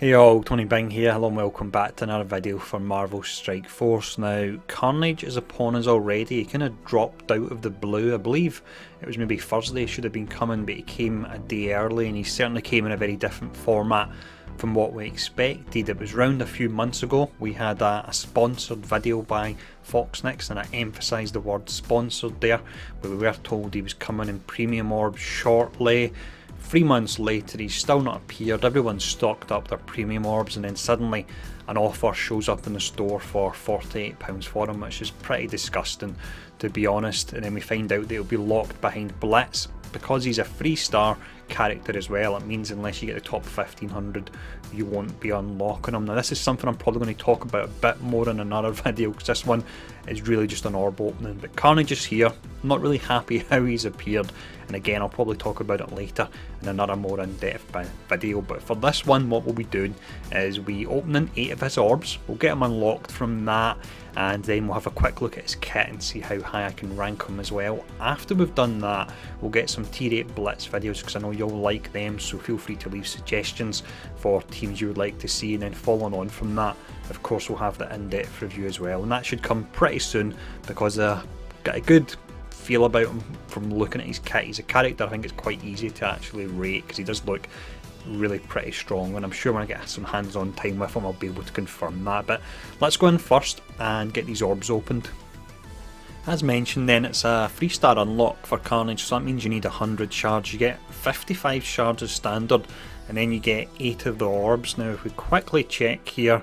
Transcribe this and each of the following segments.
Hey all, Tony Bing here. Hello and welcome back to another video for Marvel Strike Force. Now, Carnage is upon us already. He kind of dropped out of the blue. I believe it was maybe Thursday, should have been coming, but he came a day early, and he certainly came in a very different format from what we expected. It was around a few months ago. We had a sponsored video by Foxnix, and I emphasised the word sponsored there, where we were told he was coming in premium orbs shortly. 3 months later, he's still not appeared. Everyone's stocked up their premium orbs, and then suddenly an offer shows up in the store for £48 for him, which is pretty disgusting, to be honest. And then we find out that he'll be locked behind Blitz. Because he's a 3-star character as well, it means unless you get the top 1500, you won't be unlocking him. Now, this is something I'm probably going to talk about a bit more in another video, because this one is really just an orb opening. But Carnage is here. I'm not really happy how he's appeared, and again, I'll probably talk about it later in another more in-depth video. But for this one, what we'll be doing is we opening 8 of his orbs. We'll get him unlocked from that, and then we'll have a quick look at his kit and see how high I can rank him as well. After we've done that, we'll get some tier 8 Blitz videos, because I know you'll like them, so feel free to leave suggestions for teams you would like to see. And then following on from that, of course, we'll have the in-depth review as well, and that should come pretty soon, because I've got a good feel about him from looking at his kit. He's a character I think it's quite easy to actually rate, because he does look really pretty strong, and I'm sure when I get some hands-on time with him I'll be able to confirm that. But let's go in first and get these orbs opened. As mentioned then, it's a 3-star unlock for Carnage, so that means you need 100 shards. You get 55 shards as standard, and then you get 8 of the orbs. Now if we quickly check here,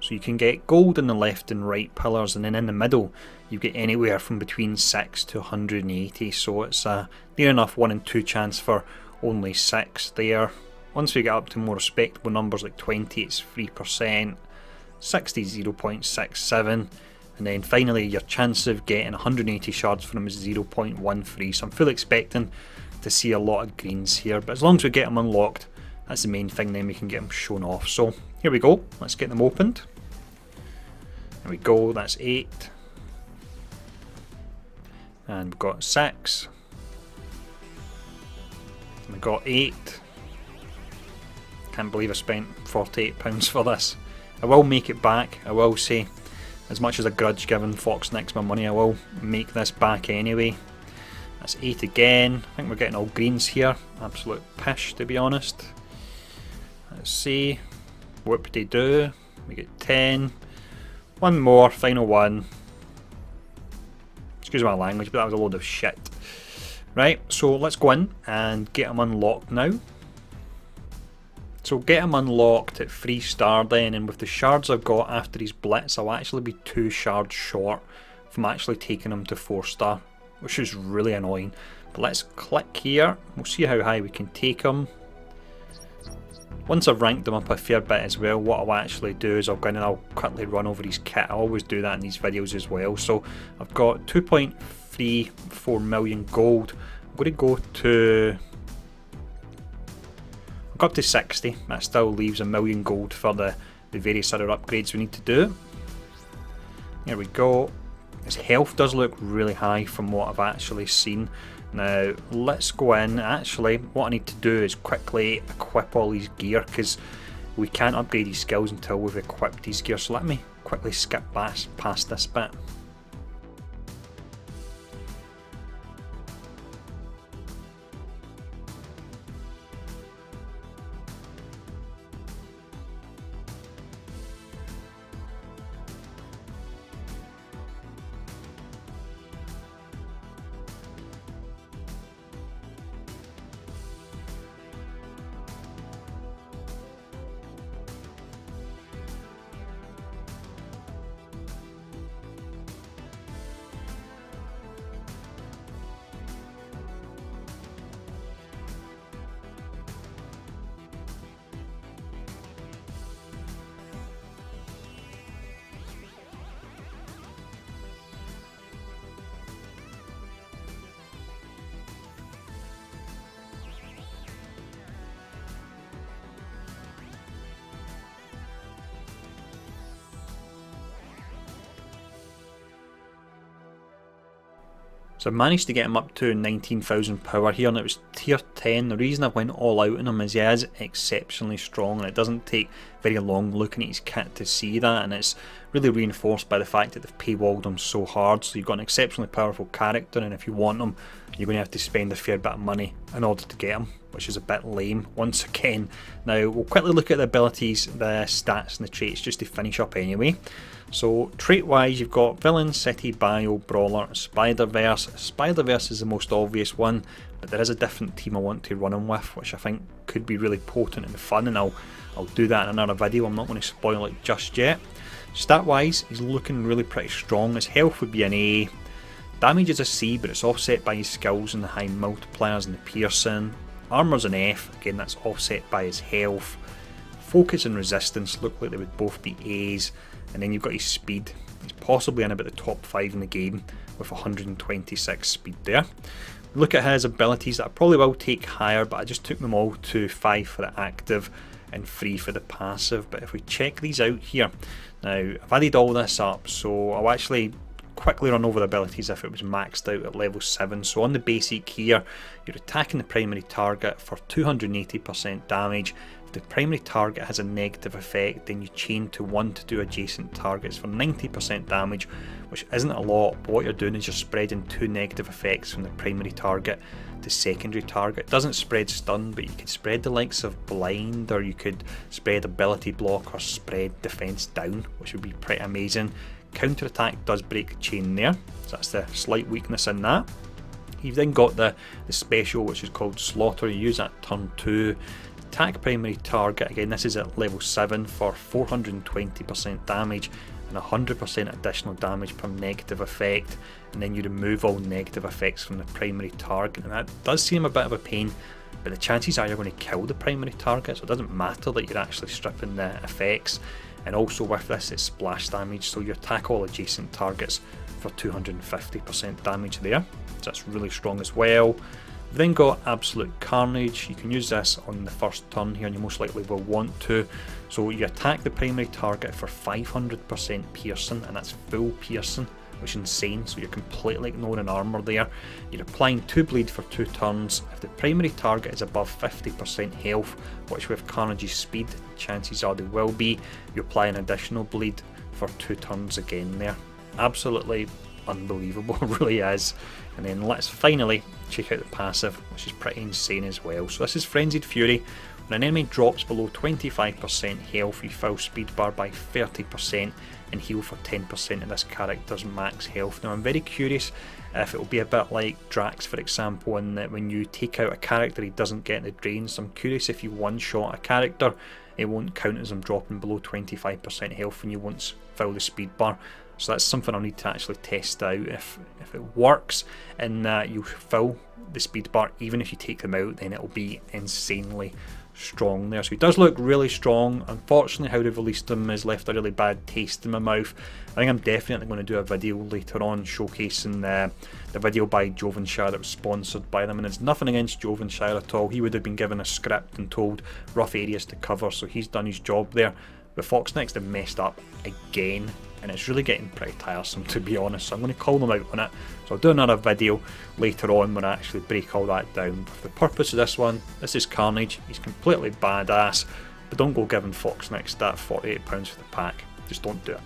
so you can get gold in the left and right pillars, and then in the middle you get anywhere from between 6 to 180, so it's a near enough 1 in 2 chance for only 6 there. Once we get up to more respectable numbers like 20, it's 3%, 60 0.67, and then finally your chance of getting 180 shards from him is 0.13, so I'm fully expecting to see a lot of greens here, but as long as we get them unlocked, that's the main thing, then we can get them shown off. So here we go, let's get them opened. There we go, that's 8. And we've got 6. And we've got 8. Can't believe I spent £48 for this. I will make it back, I will say. As much as I grudge giving Foxnix my money, I will make this back anyway. That's 8 again. I think we're getting all greens here. Absolute pish, to be honest. Let's see. Whoop-de-doo. We get 10. One more, final one. Excuse my language, but that was a load of shit. Right, so let's go in and get him unlocked now. So get him unlocked at 3-star then, and with the shards I've got after his Blitz, I'll actually be 2 shards short from actually taking him to 4-star, which is really annoying. But let's click here, we'll see how high we can take him. Once I've ranked him up a fair bit as well, what I'll actually do is I'll go in and I'll quickly run over his kit. I always do that in these videos as well. So I've got 2.34 million gold. I'm going to go up to 60. That still leaves 1 million gold for the various other upgrades we need to do. There we go. His health does look really high from what I've actually seen. Now let's go in. Actually, what I need to do is quickly equip all his gear, because we can't upgrade his skills until we've equipped his gear. So let me quickly skip past this bit. So I managed to get him up to 19,000 power here, and it was tier 10. The reason I went all out on him is he is exceptionally strong, and it doesn't take very long looking at his kit to see that, and it's really reinforced by the fact that they've paywalled him so hard. So you've got an exceptionally powerful character, and if you want him, you're going to have to spend a fair bit of money in order to get him, which is a bit lame once again. Now we'll quickly look at the abilities, the stats and the traits just to finish up anyway. So trait wise, you've got Villain, City, Bio, Brawler, Spider-Verse. Spider-Verse is the most obvious one, but there is a different team I want to run him with, which I think could be really potent and fun, and I'll do that in another video. I'm not going to spoil it just yet. Stat wise, he's looking really pretty strong. His health would be an A. Damage is a C, but it's offset by his skills and the high multipliers and the piercing. Armor's an F, again that's offset by his health. Focus and resistance look like they would both be A's. And then you've got his speed. He's possibly in about the top 5 in the game with 126 speed there. Look at his abilities that I probably will take higher, but I just took them all to 5 for the active and 3 for the passive. But if we check these out here, now I've added all this up, so I'll actually quickly run over the abilities if it was maxed out at level 7. So on the basic here, you're attacking the primary target for 280% damage. If the primary target has a negative effect, then you chain to 1 to 2 adjacent targets for 90% damage, which isn't a lot, but what you're doing is you're spreading 2 negative effects from the primary target to secondary target. It doesn't spread stun, but you could spread the likes of blind, or you could spread ability block, or spread defense down, which would be pretty amazing. Counter attack does break the chain there, so that's the slight weakness in that. You've then got the special, which is called Slaughter. You use that turn 2. Attack primary target, again this is at level 7 for 420% damage and 100% additional damage per negative effect, and then you remove all negative effects from the primary target, and that does seem a bit of a pain, but the chances are you're going to kill the primary target, so it doesn't matter that you're actually stripping the effects. And also with this it's splash damage, so you attack all adjacent targets for 250% damage there, so that's really strong as well. We've then got Absolute Carnage. You can use this on the first turn here, and you most likely will want to. So you attack the primary target for 500% piercing, and that's full piercing, which is insane, so you're completely ignoring armor there. You're applying 2 bleed for 2 turns. If the primary target is above 50% health, which with Carnage's speed, chances are they will be, you apply an additional bleed for 2 turns again there. Absolutely unbelievable, it really is. And then let's finally check out the passive, which is pretty insane as well. So this is Frenzied Fury. When an enemy drops below 25% health, you fill speed bar by 30% and heal for 10% of this character's max health. Now I'm very curious if it will be a bit like Drax, for example, in that when you take out a character he doesn't get the drains. So I'm curious if you one-shot a character, it won't count as them dropping below 25% health when you once fill the speed bar. So that's something I'll need to actually test out if it works, and that you fill the speed bar even if you take them out, then it'll be insanely strong there. So he does look really strong. Unfortunately how they've released him has left a really bad taste in my mouth. I think I'm definitely going to do a video later on showcasing the video by Jovenshire that was sponsored by them, and it's nothing against Jovenshire at all. He would have been given a script and told rough areas to cover, so he's done his job there. But Fox Next have messed up again, and it's really getting pretty tiresome, to be honest, so I'm going to call them out on it. So I'll do another video later on when I actually break all that down. For the purpose of this one, this is Carnage. He's completely badass, but don't go giving Fox Next that £48 for the pack. Just don't do it.